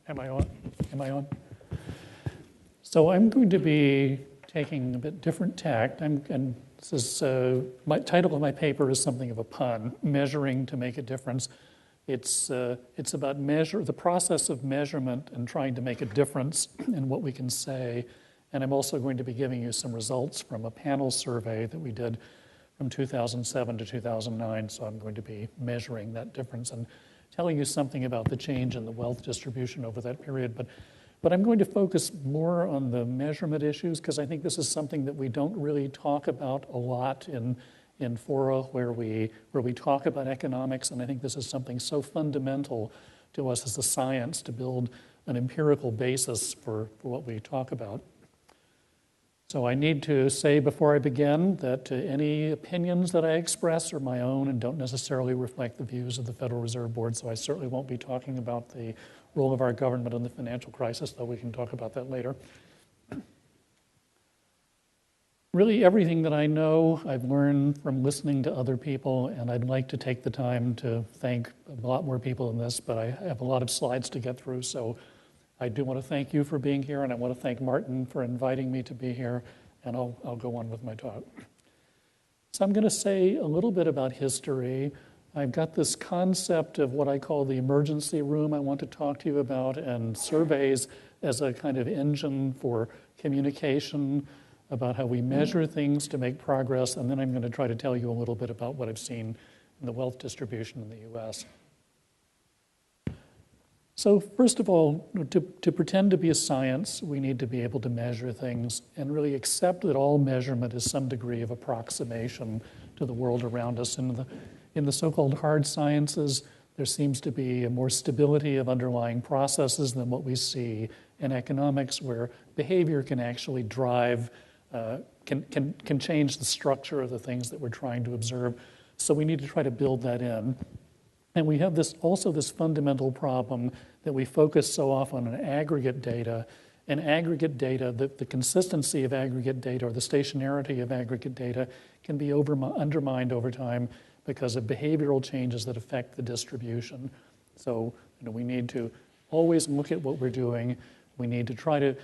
Am I on? Am I on? So I'm going to be taking a bit different tact. And this is my title of my paper is something of a pun: measuring to make a difference. It's about the process of measurement and trying to make a difference in what we can say. And I'm also going to be giving you some results from a panel survey that we did from 2007 to 2009. So I'm going to be measuring that difference and telling you something about the change in the wealth distribution over that period. But I'm going to focus more on the measurement issues because I think this is something that we don't really talk about a lot in fora where we talk about economics, and I think this is something so fundamental to us as a science to build an empirical basis for what we talk about. So I need to say before I begin that any opinions that I express are my own and don't necessarily reflect the views of the Federal Reserve Board, so I certainly won't be talking about the role of our government in the financial crisis, though we can talk about that later. Really, everything that I know, I've learned from listening to other people, and I'd like to take the time to thank a lot more people in this, but I have a lot of slides to get through, so I do want to thank you for being here, and I want to thank Martin for inviting me to be here, and I'll go on with my talk. So I'm going to say a little bit about history. I've got this concept of what I call the emergency room I want to talk to you about, and surveys as a kind of engine for communication, about how we measure things to make progress, and then I'm going to try to tell you a little bit about what I've seen in the wealth distribution in the U.S. So first of all, to pretend to be a science, we need to be able to measure things and really accept that all measurement is some degree of approximation to the world around us. In the so-called hard sciences, there seems to be a more stability of underlying processes than what we see in economics, where behavior can actually drive can change the structure of the things that we're trying to observe. So we need to try to build that in. And we have this fundamental problem that we focus so often on aggregate data. And aggregate data, the consistency of aggregate data or the stationarity of aggregate data can be undermined over time because of behavioral changes that affect the distribution. So we need to always look at what we're doing. We need to try to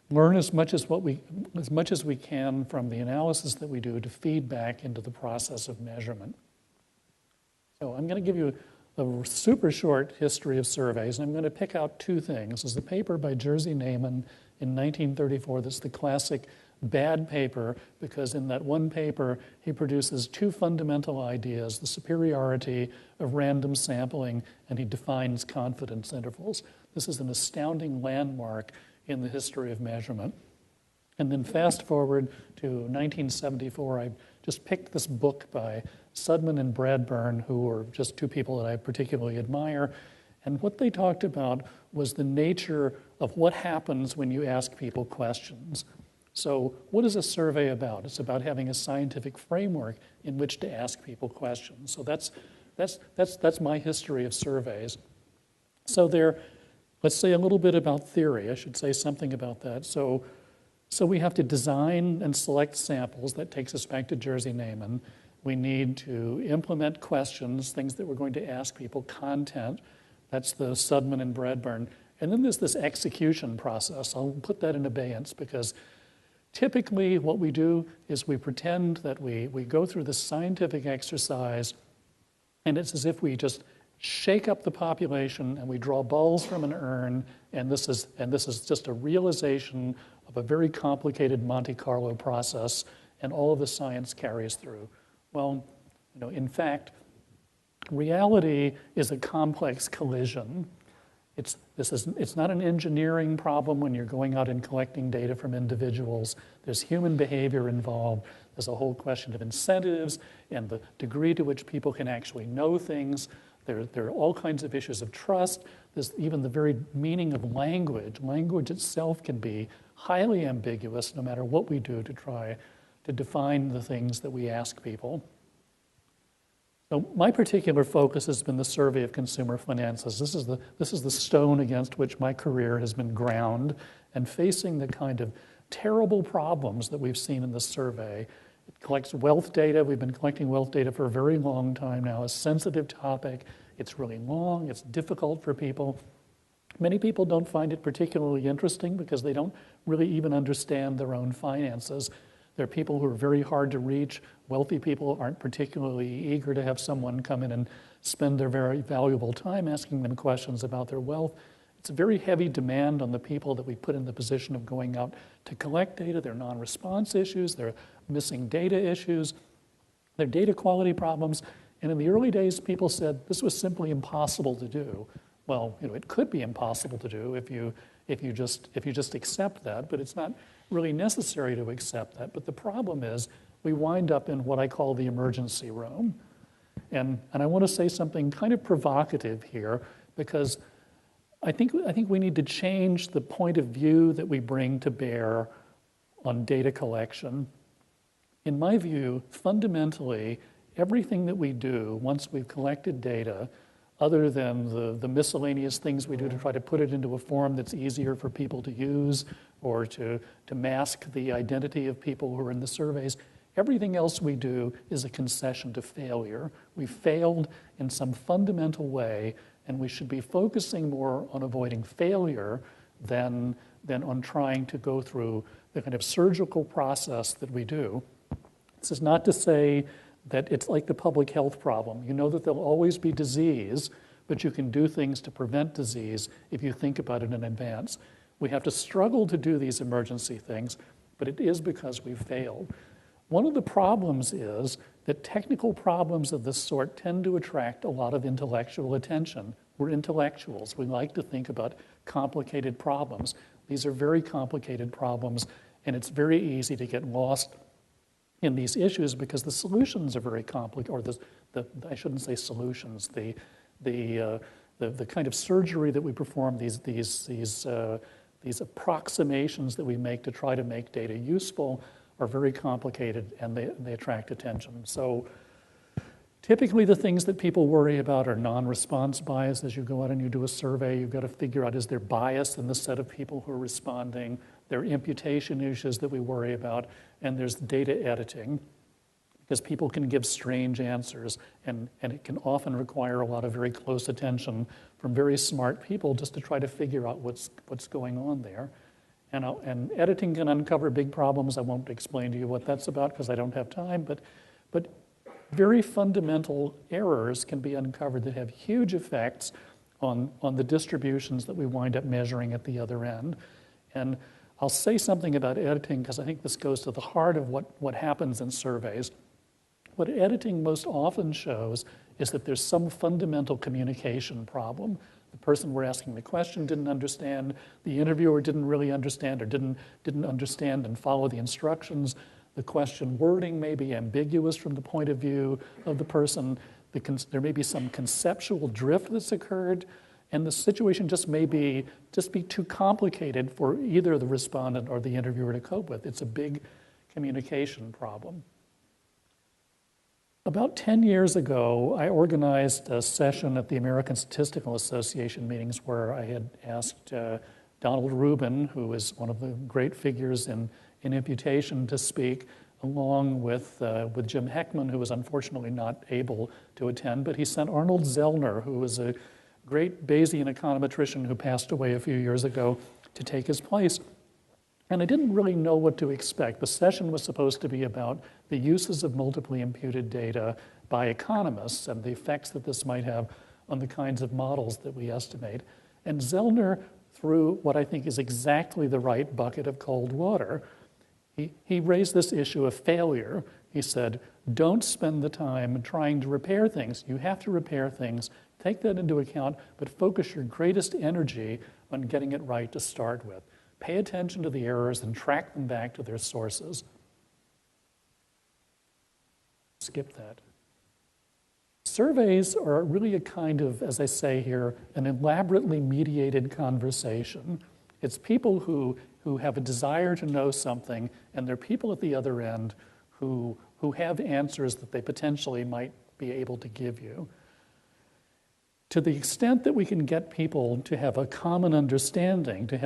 learn as much as we can from the analysis that we do to feed back into the process of measurement. So I'm going to give you a super short history of surveys, and I'm going to pick out two things. There's a paper by Jerzy Neyman in 1934 that's the classic bad paper, because in that one paper he produces two fundamental ideas: the superiority of random sampling, and he defines confidence intervals. This is an astounding landmark in the history of measurement. And then fast forward to 1974, I just picked this book by Sudman and Bradburn, who are just two people that I particularly admire. And what they talked about was the nature of what happens when you ask people questions. So what is a survey about? It's about having a scientific framework in which to ask people questions. So that's my history of surveys. So let's say a little bit about theory. I should say something about that. So we have to design and select samples. That takes us back to Jerzy Neyman. We need to implement questions, things that we're going to ask people, content. That's the Sudman and Bradburn. And then there's this execution process. I'll put that in abeyance because typically what we do is we pretend that we go through this scientific exercise, and it's as if we just shake up the population and we draw balls from an urn, and this is just a realization of a very complicated Monte Carlo process, and all of the science carries through. Well, in fact, reality is a complex collision. It's not an engineering problem when you're going out and collecting data from individuals. There's human behavior involved. There's a whole question of incentives and the degree to which people can actually know things. There are all kinds of issues of trust. There's even the very meaning of language. Language itself can be highly ambiguous no matter what we do to try to define the things that we ask people. So my particular focus has been the survey of consumer finances. This is the stone against which my career has been ground, and facing the kind of terrible problems that we've seen in this survey. It collects wealth data. We've been collecting wealth data for a very long time now. A sensitive topic. It's really long. It's difficult for people. Many people don't find it particularly interesting because they don't really even understand their own finances. There are people who are very hard to reach. Wealthy people aren't particularly eager to have someone come in and spend their very valuable time asking them questions about their wealth. It's a very heavy demand on the people that we put in the position of going out to collect data. There are non-response issues, there are missing data issues, there are data quality problems. And in the early days, people said this was simply impossible to do. Well, it could be impossible to do if you just accept that, but it's not really necessary to accept that. But the problem is we wind up in what I call the emergency room. And I want to say something kind of provocative here, because I think we need to change the point of view that we bring to bear on data collection. In my view, fundamentally, everything that we do once we've collected data, other than the miscellaneous things we do to try to put it into a form that's easier for people to use or to mask the identity of people who are in the surveys, everything else we do is a concession to failure. We failed in some fundamental way, and we should be focusing more on avoiding failure than on trying to go through the kind of surgical process that we do. This is not to say that it's like the public health problem. You know that there'll always be disease, but you can do things to prevent disease if you think about it in advance. We have to struggle to do these emergency things, but it is because we've failed. One of the problems is that technical problems of this sort tend to attract a lot of intellectual attention. We're intellectuals. We like to think about complicated problems. These are very complicated problems, and it's very easy to get lost in these issues because the solutions are very complicated, or I shouldn't say solutions, the kind of surgery that we perform, these approximations that we make to try to make data useful are very complicated, and they attract attention. So typically the things that people worry about are non-response bias. As you go out and you do a survey, you've got to figure out, is there bias in the set of people who are responding? There are imputation issues that we worry about, and there's data editing, because people can give strange answers, and it can often require a lot of very close attention from very smart people just to try to figure out what's going on there. And editing can uncover big problems. I won't explain to you what that's about because I don't have time, but very fundamental errors can be uncovered that have huge effects on the distributions that we wind up measuring at the other end. And I'll say something about editing because I think this goes to the heart of what happens in surveys. What editing most often shows is that there's some fundamental communication problem. The person we're asking the question didn't understand, the interviewer didn't really understand, or didn't understand and follow the instructions. The question wording may be ambiguous from the point of view of the person. There may be some conceptual drift that's occurred, and the situation just may be too complicated for either the respondent or the interviewer to cope with. It's a big communication problem. About 10 years ago, I organized a session at the American Statistical Association meetings where I had asked Donald Rubin, who is one of the great figures in imputation, to speak, along with Jim Heckman, who was unfortunately not able to attend, but he sent Arnold Zellner, who was a great Bayesian econometrician who passed away a few years ago, to take his place. And I didn't really know what to expect. The session was supposed to be about the uses of multiply imputed data by economists and the effects that this might have on the kinds of models that we estimate. And Zellner threw what I think is exactly the right bucket of cold water. He raised this issue of failure. He said, don't spend the time trying to repair things. You have to repair things. Take that into account, but focus your greatest energy on getting it right to start with. Pay attention to the errors and track them back to their sources. Skip that. Surveys are really a kind of, as I say here, an elaborately mediated conversation. It's people who have a desire to know something, and there are people at the other end who have answers that they potentially might be able to give you. To the extent that we can get people to have a common understanding, to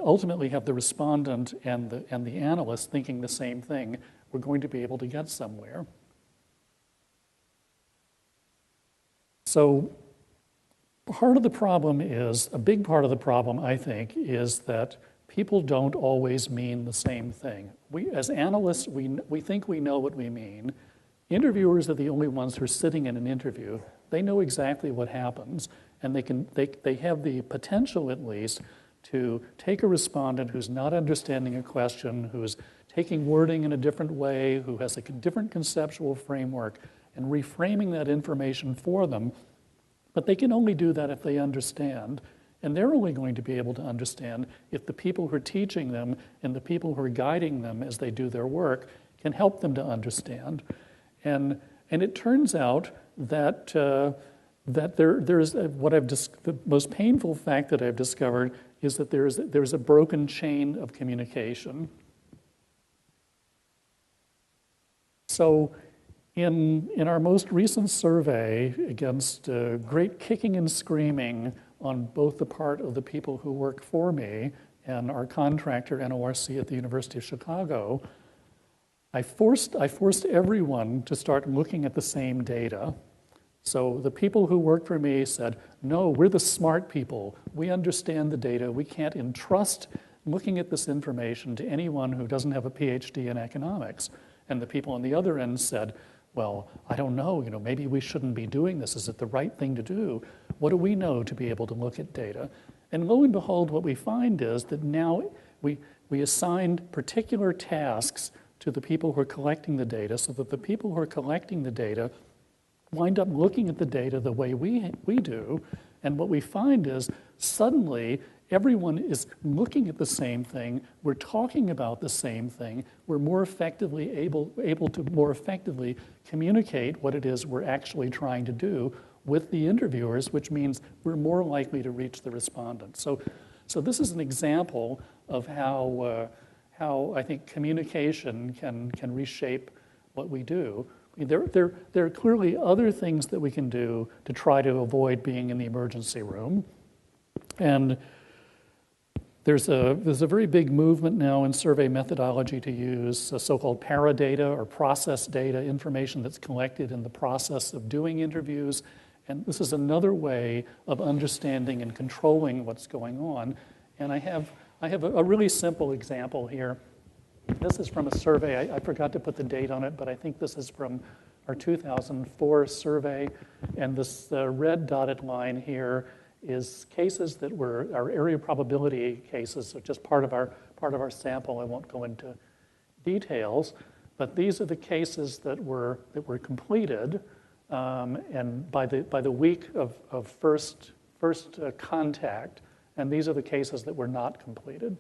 ultimately have the respondent and the analyst thinking the same thing, we're going to be able to get somewhere. So part of the problem is, a big part of the problem, I think, is that people don't always mean the same thing. We, as analysts, we think we know what we mean. Interviewers are the only ones who are sitting in an interview. They know exactly what happens, and they have the potential, at least, to take a respondent who's not understanding a question, who's taking wording in a different way, who has a different conceptual framework, and reframing that information for them. But they can only do that if they understand. And they're only going to be able to understand if the people who are teaching them and the people who are guiding them as they do their work can help them to understand. And it turns out that there's the most painful fact that I've discovered is that there's a broken chain of communication. So in our most recent survey, against great kicking and screaming on both the part of the people who work for me and our contractor, NORC, at the University of Chicago, I forced everyone to start looking at the same data. So the people who worked for me said, no, we're the smart people. We understand the data. We can't entrust looking at this information to anyone who doesn't have a PhD in economics. And the people on the other end said, well, I don't know, maybe we shouldn't be doing this. Is it the right thing to do? What do we know to be able to look at data? And lo and behold, what we find is that now we assigned particular tasks to the people who are collecting the data so that the people who are collecting the data wind up looking at the data the way we do. And what we find is suddenly everyone is looking at the same thing. We're talking about the same thing. We're more effectively able to more effectively communicate what it is we're actually trying to do with the interviewers, which means we're more likely to reach the respondent. So this is an example of how I think communication can reshape what we do. I mean, there are clearly other things that we can do to try to avoid being in the emergency room. And there's a very big movement now in survey methodology to use so-called paradata or process data, information that's collected in the process of doing interviews. And this is another way of understanding and controlling what's going on. And I have a really simple example here. This is from a survey. I forgot to put the date on it, but I think this is from our 2004 survey. And this red dotted line here is cases that were our area probability cases, so just part of our sample. I won't go into details, but these are the cases that were completed, and by the week of first contact, and these are the cases that were not completed.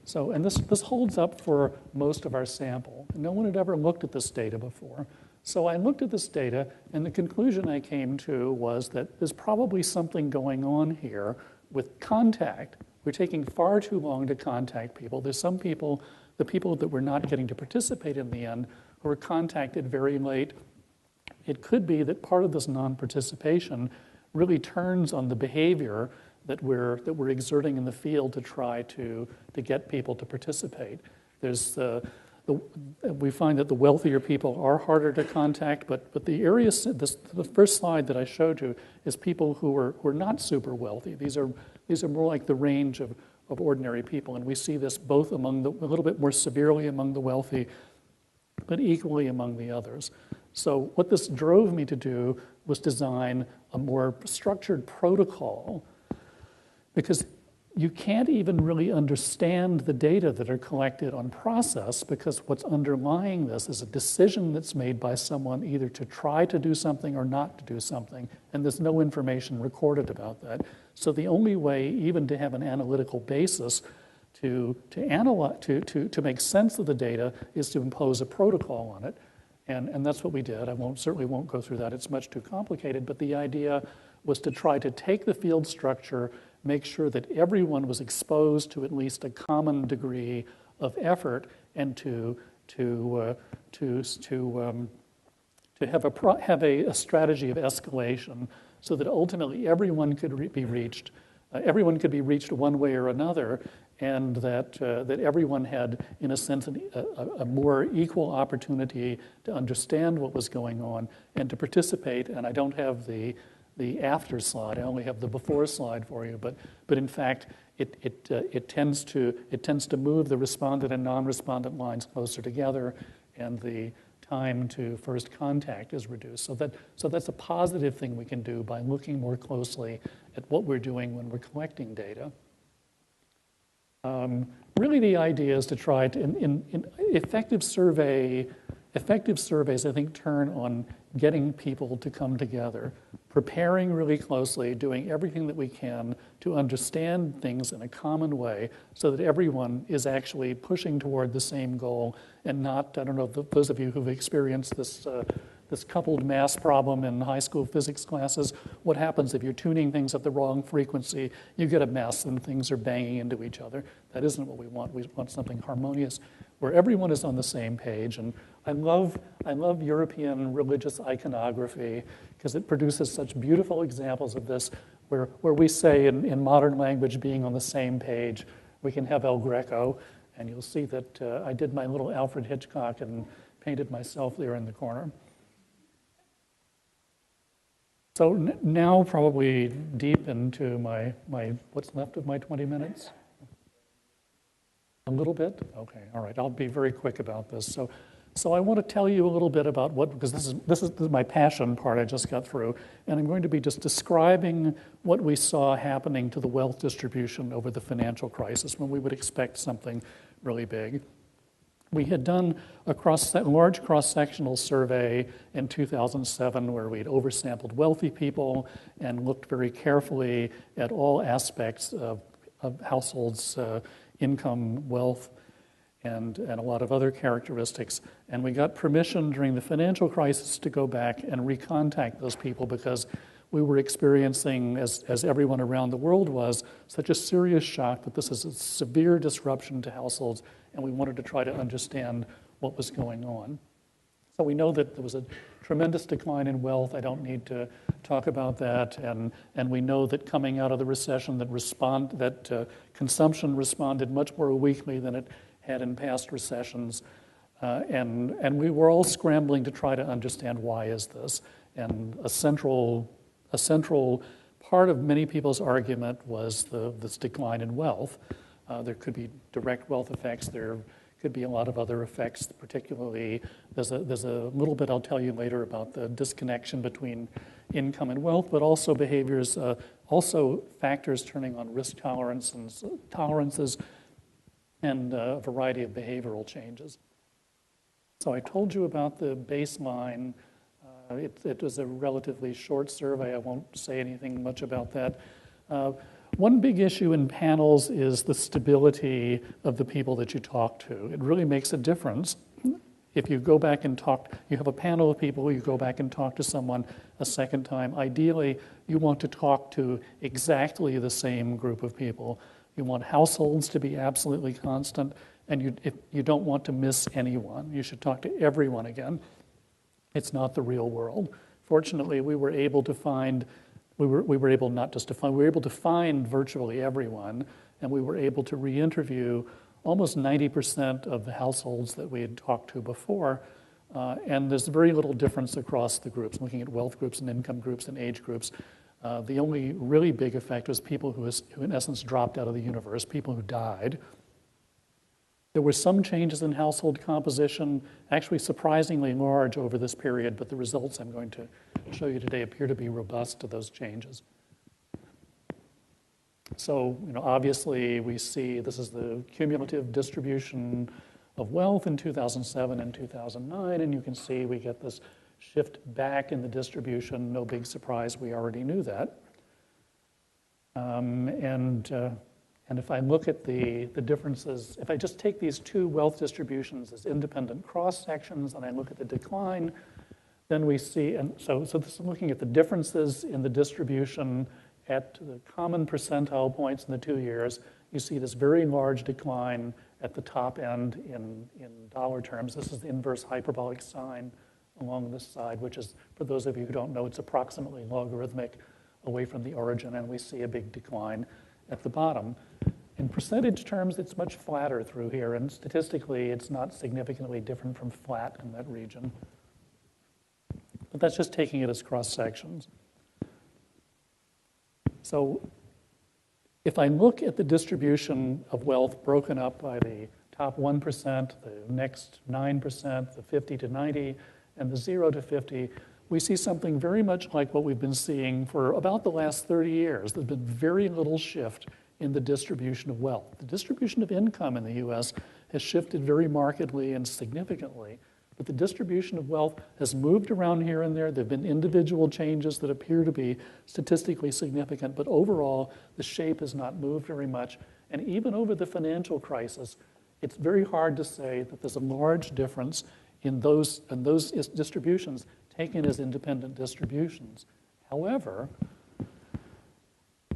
So, and this holds up for most of our sample. No one had ever looked at this data before. So I looked at this data, and the conclusion I came to was that there's probably something going on here with contact. We're taking far too long to contact people. There's some people, the people that were not getting to participate in the end, who were contacted very late. It could be that part of this non-participation really turns on the behavior that we're exerting in the field to try to get people to participate. We find that the wealthier people are harder to contact, but the areas, the first slide that I showed you is people who are not super wealthy. These are more like the range of ordinary people, and we see this both a little bit more severely among the wealthy, but equally among the others. So what this drove me to do was design a more structured protocol, because you can't even really understand the data that are collected on process, because what's underlying this is a decision that's made by someone either to try to do something or not to do something, and there's no information recorded about that. So the only way even to have an analytical basis to make sense of the data is to impose a protocol on it, and that's what we did. I certainly won't go through that. It's much too complicated, but the idea was to try to take the field structure, make sure that everyone was exposed to at least a common degree of effort, and to have a strategy of escalation, so that ultimately everyone could be reached. Everyone could be reached one way or another, and that everyone had, in a sense, a more equal opportunity to understand what was going on and to participate. And I don't have the the after slide. I only have the before slide for you, but in fact, it tends to move the respondent and non-respondent lines closer together, and the time to first contact is reduced. So that's a positive thing we can do by looking more closely at what we're doing when we're collecting data. Really, the idea is to try to, in effective surveys, I think, turn on getting people to come together, preparing really closely, doing everything that we can to understand things in a common way so that everyone is actually pushing toward the same goal and not, I don't know, those of you who've experienced this coupled mass problem in high school physics classes, what happens if you're tuning things at the wrong frequency? You get a mess and things are banging into each other. That isn't what we want. We want something harmonious where everyone is on the same page. And I love European religious iconography because it produces such beautiful examples of this where we say in modern language being on the same page. We can have El Greco, and you'll see that I did my little Alfred Hitchcock and painted myself there in the corner. So now probably deep into my what's left of my 20 minutes? A little bit? Okay, all right, I'll be very quick about this. So I want to tell you a little bit about because this is my passion part I just got through, and I'm going to be just describing what we saw happening to the wealth distribution over the financial crisis when we would expect something really big. We had done a large cross-sectional survey in 2007 where we'd oversampled wealthy people and looked very carefully at all aspects of households' income, wealth, and a lot of other characteristics. And we got permission during the financial crisis to go back and recontact those people because we were experiencing, as everyone around the world was, such a serious shock that this is a severe disruption to households, and we wanted to try to understand what was going on. So we know that there was a tremendous decline in wealth. I don't need to talk about that. And we know that coming out of the recession that consumption responded much more weakly than it had in past recessions. And we were all scrambling to try to understand why is this. And a central part of many people's argument was this decline in wealth. There could be direct wealth effects. There could be a lot of other effects, particularly there's a little bit I'll tell you later about the disconnection between income and wealth, but also behaviors, also factors turning on risk tolerances and a variety of behavioral changes. So I told you about the baseline. It was a relatively short survey. I won't say anything much about that. One big issue in panels is the stability of the people that you talk to. It really makes a difference. If you go back and you have a panel of people, you go back and talk to someone a second time. Ideally, you want to talk to exactly the same group of people. You want households to be absolutely constant, and you don't want to miss anyone. You should talk to everyone again. It's not the real world. Fortunately, we were able to find virtually everyone, and we were able to re-interview almost 90% of the households that we had talked to before, and there's very little difference across the groups, looking at wealth groups and income groups and age groups. The only really big effect was people who in essence dropped out of the universe, people who died. There were some changes in household composition, actually surprisingly large over this period, but the results I'm going to show you today appear to be robust to those changes. So, obviously we see this is the cumulative distribution of wealth in 2007 and 2009, and you can see we get this shift back in the distribution. No big surprise, we already knew that. And if I look at the differences, if I just take these two wealth distributions as independent cross-sections and I look at the decline, then we see, and so this is looking at the differences in the distribution at the common percentile points in the 2 years. You see this very large decline at the top end in dollar terms. This is the inverse hyperbolic sine along this side, which is, for those of you who don't know, it's approximately logarithmic away from the origin, and we see a big decline at the bottom. In percentage terms, it's much flatter through here, and statistically, it's not significantly different from flat in that region. But that's just taking it as cross-sections. So if I look at the distribution of wealth broken up by the top 1%, the next 9%, the 50 to 90, and the 0 to 50, we see something very much like what we've been seeing for about the last 30 years. There's been very little shift in the distribution of wealth. The distribution of income in the US has shifted very markedly and significantly, but the distribution of wealth has moved around here and there. There have been individual changes that appear to be statistically significant, but overall, the shape has not moved very much. And even over the financial crisis, it's very hard to say that there's a large difference in those distributions taken as independent distributions. However,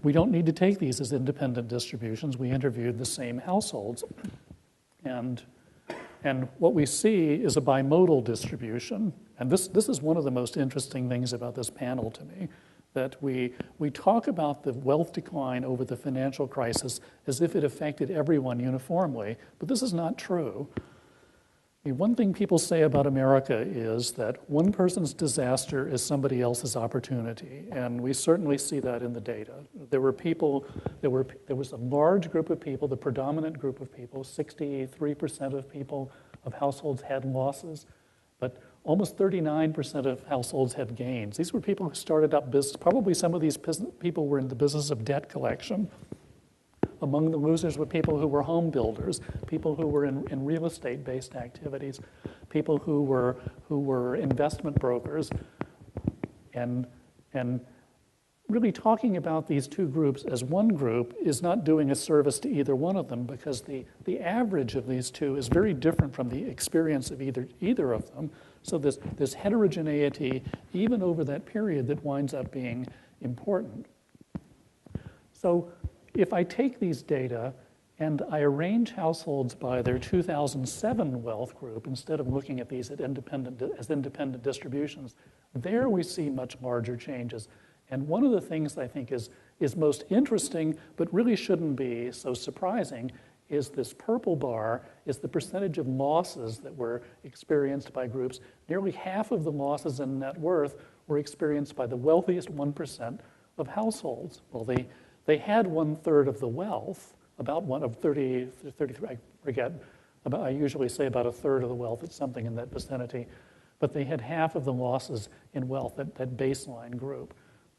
we don't need to take these as independent distributions. We interviewed the same households. And what we see is a bimodal distribution. And this is one of the most interesting things about this panel to me, that we talk about the wealth decline over the financial crisis as if it affected everyone uniformly, but this is not true. I mean, one thing people say about America is that one person's disaster is somebody else's opportunity, and we certainly see that in the data. There was a large group of people, the predominant group of people, 63% of people, of households had losses, but almost 39% of households had gains. These were people who started up business. Probably some of these people were in the business of debt collection. Among the losers were people who were home builders, people who were in real estate-based activities, people who were investment brokers, and really talking about these two groups as one group is not doing a service to either one of them, because the average of these two is very different from the experience of either of them. So there's heterogeneity even over that period that winds up being important. So if I take these data and I arrange households by their 2007 wealth group, instead of looking at these as independent distributions, there we see much larger changes. And one of the things I think is most interesting, but really shouldn't be so surprising, is this purple bar is the percentage of losses that were experienced by groups. Nearly half of the losses in net worth were experienced by the wealthiest 1% of households. Well, they had 1/3 of the wealth, about one of 30, 33, I forget. I usually say about 1/3 of the wealth, it's something in that vicinity. But they had half of the losses in wealth, that baseline group.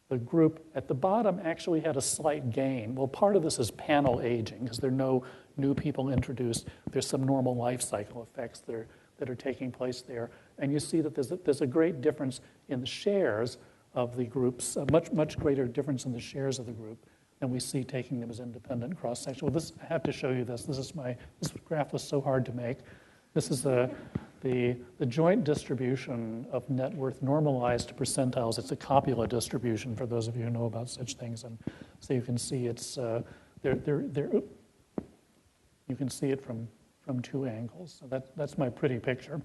The group at the bottom actually had a slight gain. Well, part of this is panel aging, because there are no new people introduced. There's some normal life cycle effects that are taking place there. And you see that there's a great difference in the shares of the groups, a much greater difference in the shares of the group than we see taking them as independent cross-section. Well, I have to show you this. This graph was so hard to make. This is the joint distribution of net worth normalized to percentiles. It's a copula distribution for those of you who know about such things. And so you can see it's you can see it from two angles. So that's my pretty picture.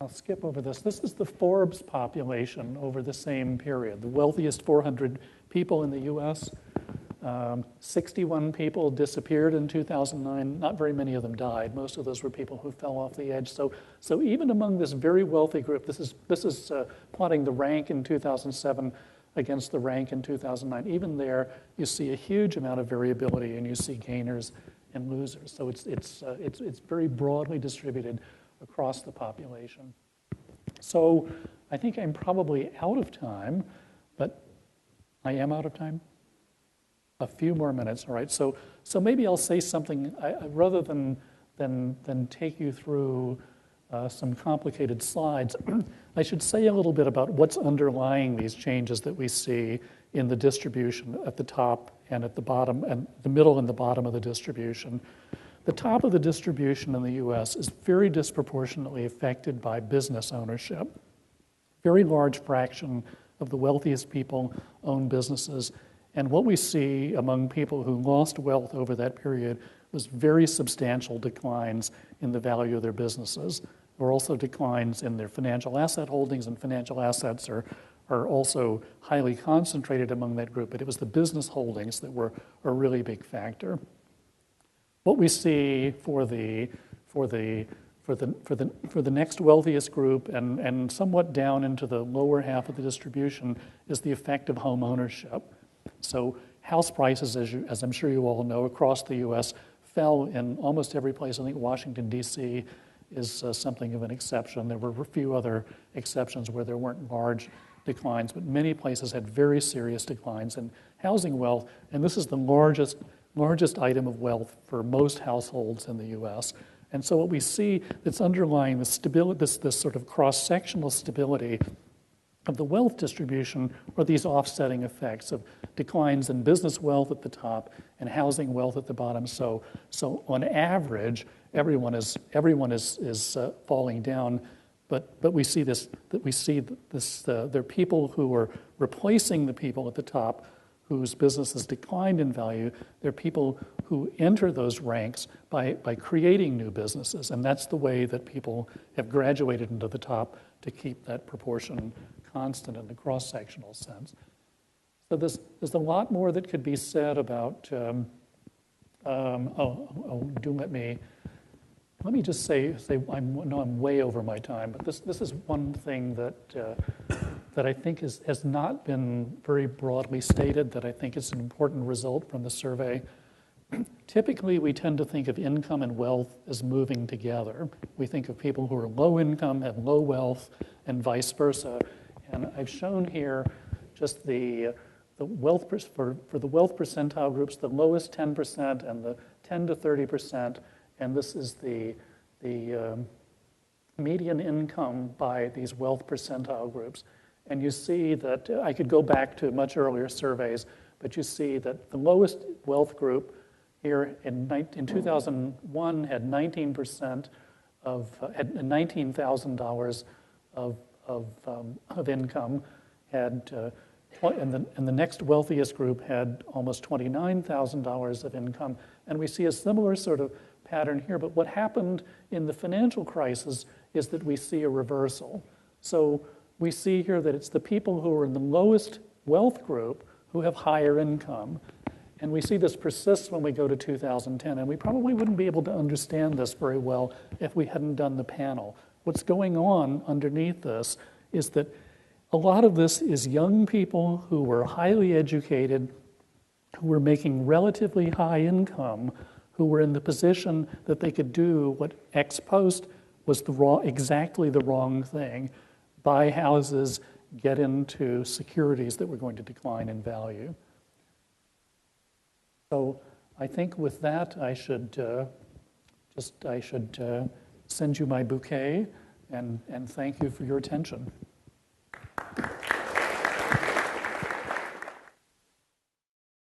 I'll skip over this. This is the Forbes population over the same period. The wealthiest 400 people in the US. 61 people disappeared in 2009. Not very many of them died. Most of those were people who fell off the edge. So even among this very wealthy group, this is plotting the rank in 2007 against the rank in 2009. Even there, you see a huge amount of variability, and you see gainers and losers. So it's very broadly distributed across the population. So I think I'm probably out of time, but I am out of time? A few more minutes, all right. So maybe I'll say something, rather than take you through some complicated slides, I should say a little bit about what's underlying these changes that we see in the distribution at the top and at the bottom, and the middle and the bottom of the distribution. The top of the distribution in the US is very disproportionately affected by business ownership. Very large fraction of the wealthiest people own businesses. And what we see among people who lost wealth over that period was very substantial declines in the value of their businesses. There were also declines in their financial asset holdings, and financial assets are also highly concentrated among that group, but it was the business holdings that were a really big factor. What we see for the next wealthiest group and somewhat down into the lower half of the distribution is the effect of home ownership. So house prices, as I'm sure you all know, across the U.S. fell in almost every place. I think Washington, D.C. is something of an exception. There were a few other exceptions where there weren't large declines, but many places had very serious declines in housing wealth, and this is the largest item of wealth for most households in the U.S. And so what we see that's underlying the stability, this sort of cross-sectional stability of the wealth distribution are these offsetting effects of declines in business wealth at the top and housing wealth at the bottom. So on average, everyone is falling down, but we see this there are people who are replacing the people at the top whose businesses declined in value. There are people who enter those ranks by creating new businesses, and that's the way that people have graduated into the top to keep that proportion constant in the cross-sectional sense. So there's a lot more that could be said about. Do let me just say I'm way over my time, but this is one thing that I think has not been very broadly stated, that I think is an important result from the survey. Typically, we tend to think of income and wealth as moving together. We think of people who are low income have low wealth, and vice versa. And I've shown here just the wealth for the wealth percentile groups, the lowest 10% and the 10 to 30%, and this is the median income by these wealth percentile groups. And you see that I could go back to much earlier surveys, but you see that the lowest wealth group here in 2001 had 19% had $19,000 of income, and the next wealthiest group had almost $29,000 of income, and we see a similar sort of pattern here. But what happened in the financial crisis is that we see a reversal. So we see here that it's the people who are in the lowest wealth group who have higher income. And we see this persist when we go to 2010, and we probably wouldn't be able to understand this very well if we hadn't done the panel. What's going on underneath this is that a lot of this is young people who were highly educated, who were making relatively high income, who were in the position that they could do what ex post was exactly the wrong thing: buy houses, get into securities that were going to decline in value. So I think with that, I should send you my bouquet and thank you for your attention.